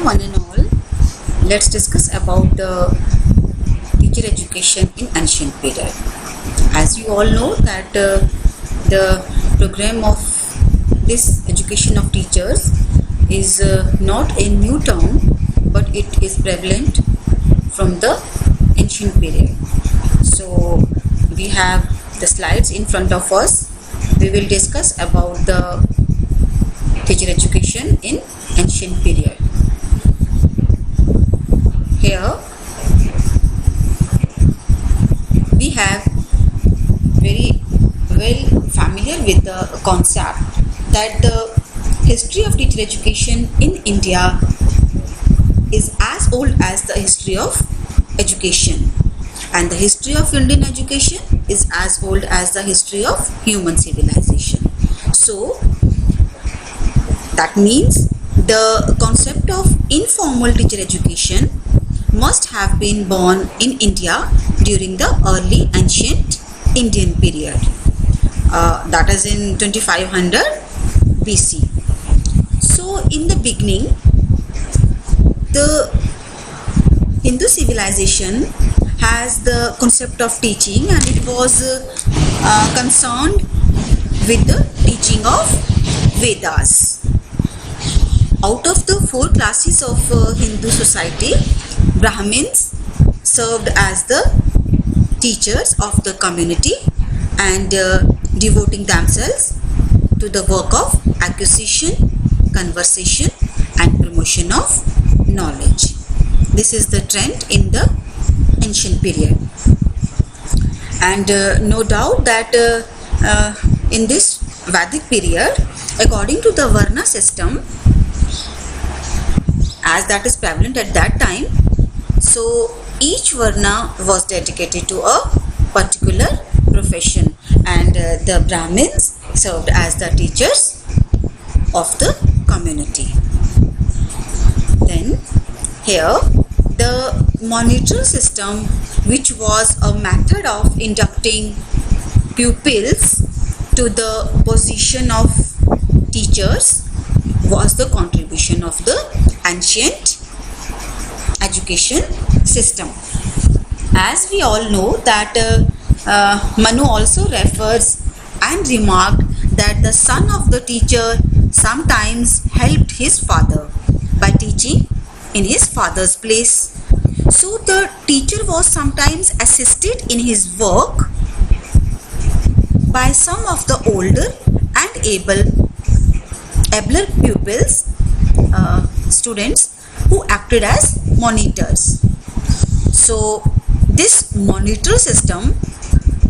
one and all, let's discuss about the teacher education in ancient period. As you all know that the program of this education of teachers is not a new term, but it is prevalent from the ancient period. So we have the slides in front of us. We will discuss about the teacher education in ancient period. Here we have very well familiar with the concept that the history of teacher education in India is as old as the history of education, and the history of Indian education is as old as the history of human civilization. So that means the concept of informal teacher education must have been born in India during the early ancient Indian period, that is in 2500 BC. So in the beginning, the Hindu civilization has the concept of teaching, and it was concerned with the teaching of Vedas. Out of the 4 classes of Hindu society, Brahmins served as the teachers of the community and devoting themselves to the work of acquisition, conversation and promotion of knowledge. This is the trend in the ancient period, and no doubt that in this Vedic period, according to the Varna system, as that is prevalent at that time, so each Varna was dedicated to a particular profession, and the Brahmins served as the teachers of the community. Then here the monitor system, which was a method of inducting pupils to the position of teachers, was the contribution of the ancient education system. As we all know that Manu also refers and remarked that the son of the teacher sometimes helped his father by teaching in his father's place. So the teacher was sometimes assisted in his work by some of the older and abler pupils, students who acted as monitors. So this monitor system,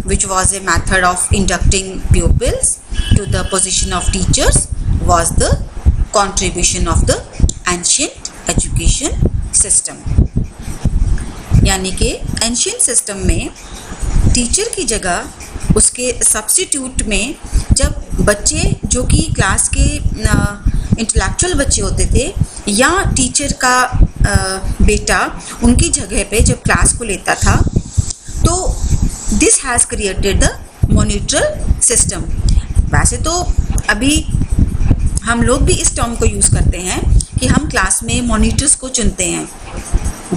which was a method of inducting pupils to the position of teachers, was the contribution of the ancient education system. यानी कि ancient system में teacher की जगह उसके substitute में जब बच्चे जो कि क्लास के इंटेलेक्चुअल बच्चे होते थे, या टीचर का बेटा उनकी जगह पे जब क्लास को लेता था, तो this has created the monitor system. वैसे तो अभी हम लोग भी इस टर्म को यूज़ करते हैं कि हम क्लास में मॉनिटर्स को चुनते हैं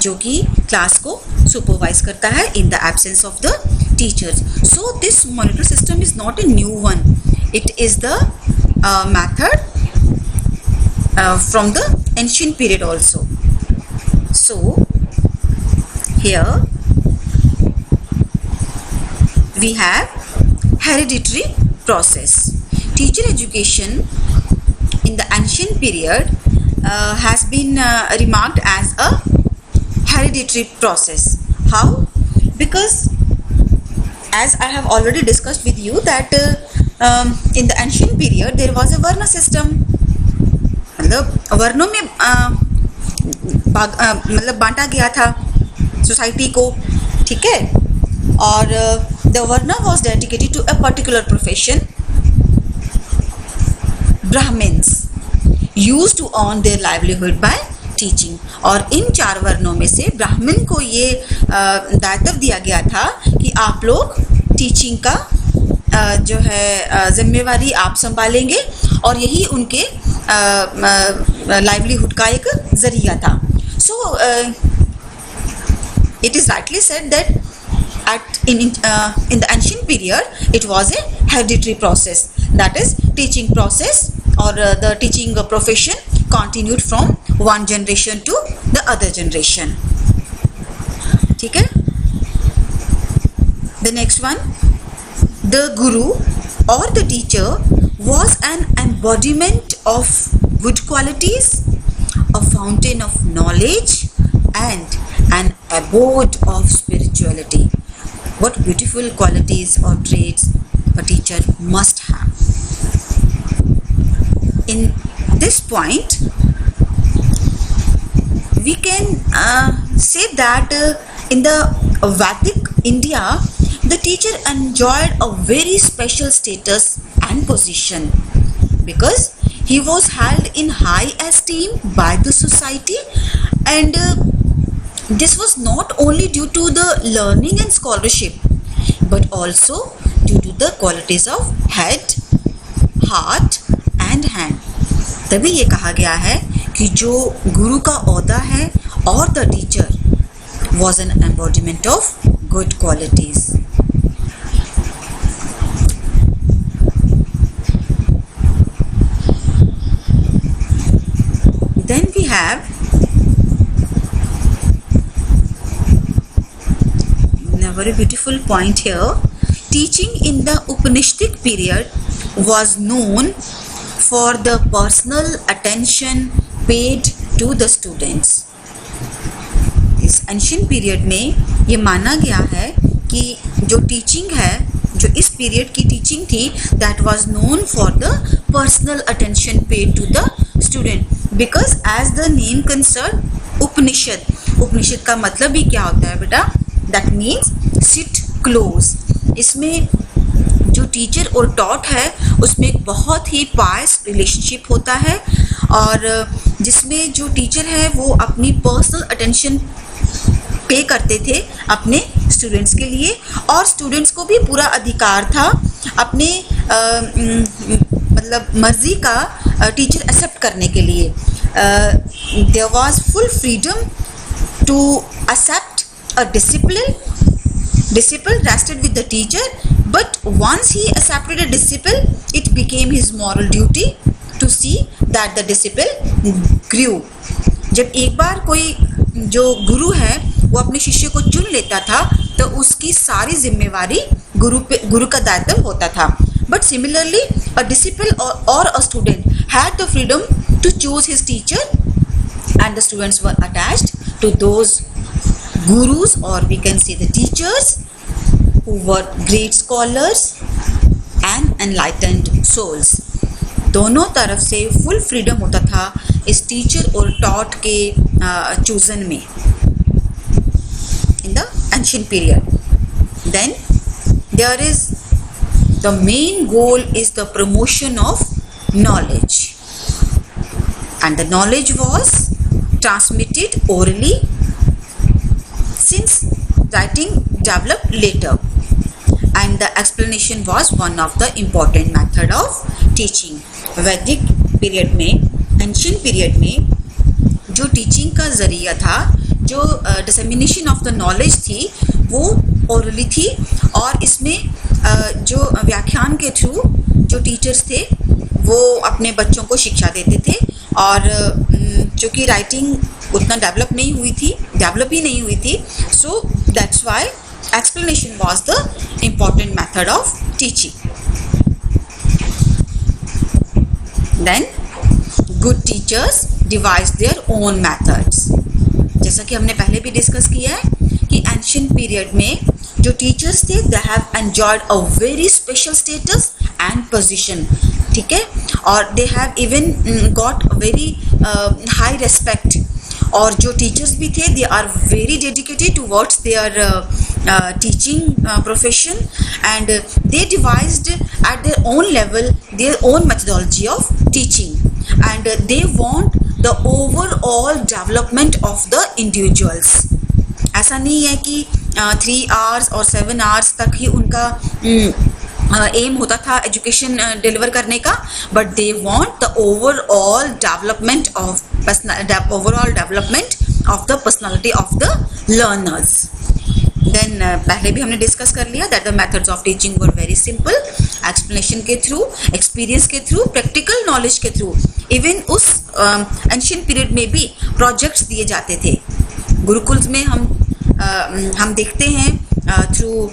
जो कि क्लास को सुपरवाइज करता है in the absence of the teachers. So this monitor system is not a new one. It is the method from the ancient period also. So here we have hereditary process. Teacher education in the ancient period has been remarked as a hereditary process. How? Because as I have already discussed with you that in the ancient period there was a Varna system. मतलब वर्णों में मतलब बांटा गया था society को, ठीक है, और the varna was dedicated to a particular profession. Brahmins used to earn their livelihood by teaching, और इन 4 वर्णों में से ब्राह्मण को ये दायित्व दिया गया था कि आप लोग टीचिंग का जो है जिम्मेवारी आप संभालेंगे, और यही उनके लाइवलीहुड का एक जरिया था. सो it is rightly said that in the ancient period it was a hereditary process, that is teaching process or the teaching profession continued from one generation to the other generation. ठीक है. The next one, the guru or the teacher was an embodiment of good qualities, a fountain of knowledge and an abode of spirituality. What beautiful qualities or traits a teacher must have. In this point we can say that in the Vedic India the teacher enjoyed a very special status and position because he was held in high esteem by the society, and this was not only due to the learning and scholarship but also due to the qualities of head, heart and hand. तभी ये कहा गया है कि जो गुरु का ओहदा है और the teacher was an embodiment of good qualities. Then we have a very beautiful point here. Teaching in the Upanishadic period was known for the personal attention paid to the students. इस ancient period में ये माना गया है कि जो teaching है, जो इस पीरियड की टीचिंग थी, that was known for the personal attention paid to the student, because as the name concern Upanishad, Upanishad का मतलब ही क्या होता है बेटा? That means sit close. इसमें जो टीचर और टॉट है उसमें एक बहुत ही पायस रिलेशनशिप होता है, और जिसमें जो टीचर है वो अपनी पर्सनल अटेंशन पे करते थे अपने स्टूडेंट्स के लिए, और स्टूडेंट्स को भी पूरा अधिकार था अपने मतलब मर्जी का टीचर एक्सेप्ट करने के लिए. There was full freedom to accept a discipline. Disciple rested with the teacher, but once he accepted a disciple, it became his moral duty to see that the disciple grew. जब एक बार कोई जो गुरु है वो अपने शिष्य को चुन लेता था तो उसकी सारी जिम्मेवारी गुरु का दायित्व होता था. But similarly, a disciple or a student had the freedom to choose his teacher, and the students were attached to those gurus, or we can say the teachers, who were great scholars and enlightened souls. दोनों तरफ से full freedom होता था इस teacher और taught के chosen में in the ancient period. Then there is the main goal is the promotion of knowledge, and the knowledge was transmitted orally, since writing developed later, and the explanation was one of the important method of teaching. वैदिक period में, ancient period में जो teaching का जरिया था, जो dissemination of the knowledge थी वो ओरली थी, और इसमें जो व्याख्यान के थ्रू जो टीचर्स थे वो अपने बच्चों को शिक्षा देते थे, और चूँकि राइटिंग उतना डेवलप ही नहीं हुई थी, so that's why explanation was the important method of teaching. Then good teachers devise their own methods. जैसा कि हमने पहले भी डिस्कस किया है कि एंशियंट पीरियड में जो टीचर्स थे they have enjoyed a very special status and position. ठीक है, और they have even got a very high respect. और जो टीचर्स भी थे they are very dedicated towards their teaching profession, and they devised at their own level their own methodology of teaching, and they want the overall development of the individuals. ऐसा नहीं है कि 3 hours और 7 hours तक ही उनका M होता था education deliver करने का, but they want the overall development of the personality of the learners. Then पहले भी हमने डिस्कस कर लिया that the methods of teaching were very simple, explanation के थ्रू, एक्सपीरियंस के थ्रू, प्रैक्टिकल नॉलेज के थ्रू. इवन उस एंशिएंट पीरियड में भी प्रोजेक्ट्स दिए जाते थे. गुरुकुल्स में हम देखते हैं through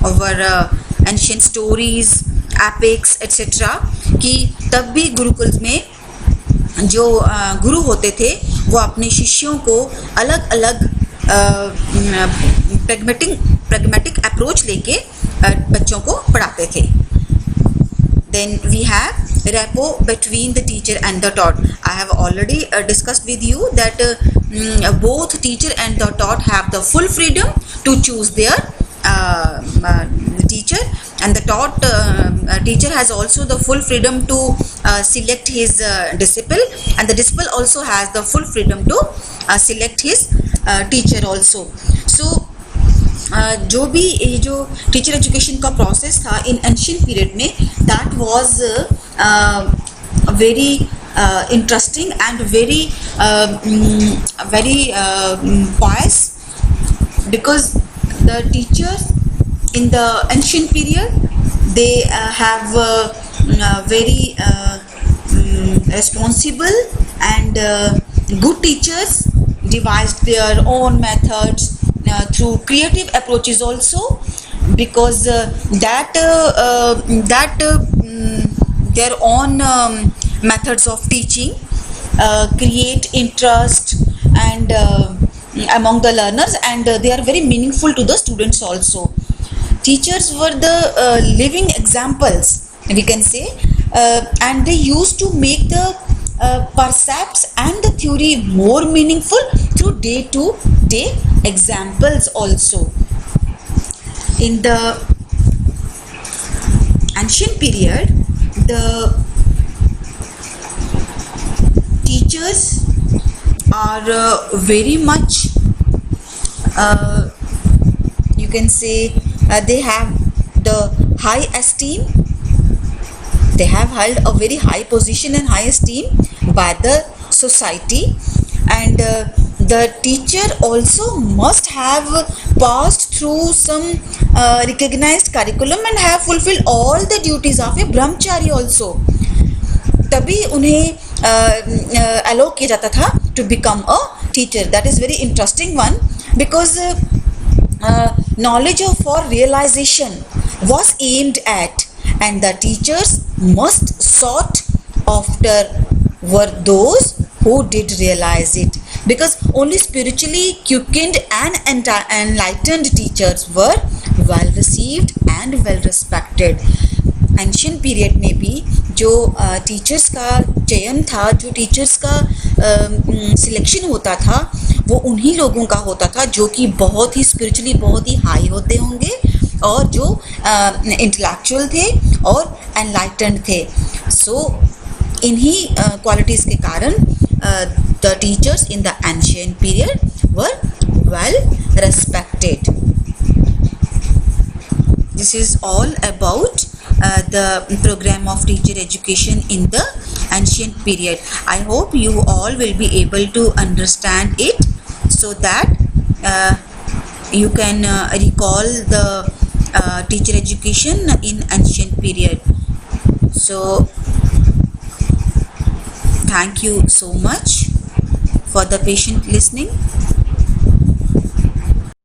our ancient stories, epics etc. कि तब भी गुरुकुल में जो गुरु होते थे वो अपने शिष्यों को अलग अलग pragmatic approach लेके बच्चों को पढ़ाते थे. Then we have rapport between the teacher and the taught. I have already discussed with you that both teacher and the taught have the full freedom to choose their teacher, and the taught teacher has also the full freedom to select his disciple, and the disciple also has the full freedom to select his teacher also. So जो भी ये जो teacher education का process था इन ancient period में, that was very interesting and very pious, because the teachers in the ancient period they have very responsible and good teachers devised their own methods through creative approaches also, because their own methods of teaching create interest and among the learners, and they are very meaningful to the students also. Teachers were the living examples, we can say, and they used to make the percepts and the theory more meaningful through day-to-day examples also. In the ancient period, the teachers are very much you can say they have the high esteem, they have held a very high position and high esteem by the society, and the teacher also must have passed through some recognized curriculum and have fulfilled all the duties of a brahmachari also. तभी उन्हें allow किया जाता था to become a teacher. That is very interesting one, because knowledge for realization was aimed at, and the teachers must sought after were those who did realize it, because only spiritually quickened and enlightened teachers were well received and well respected. Ancient period में भी जो teachers का चयन था, जो teachers का selection होता था, वो उन्हीं लोगों का होता था जो कि बहुत ही स्पिरिचुअली बहुत ही हाई होते होंगे और जो इंटेलेक्चुअल थे और एनलाइटेंड थे. सो इन्हीं क्वालिटीज़ के कारण the teachers in the ancient period were well respected. This is all about the program of teacher education in the ancient period. I hope you all will be able to understand it, so that you can recall the teacher education in ancient period. So thank you so much for the patient listening.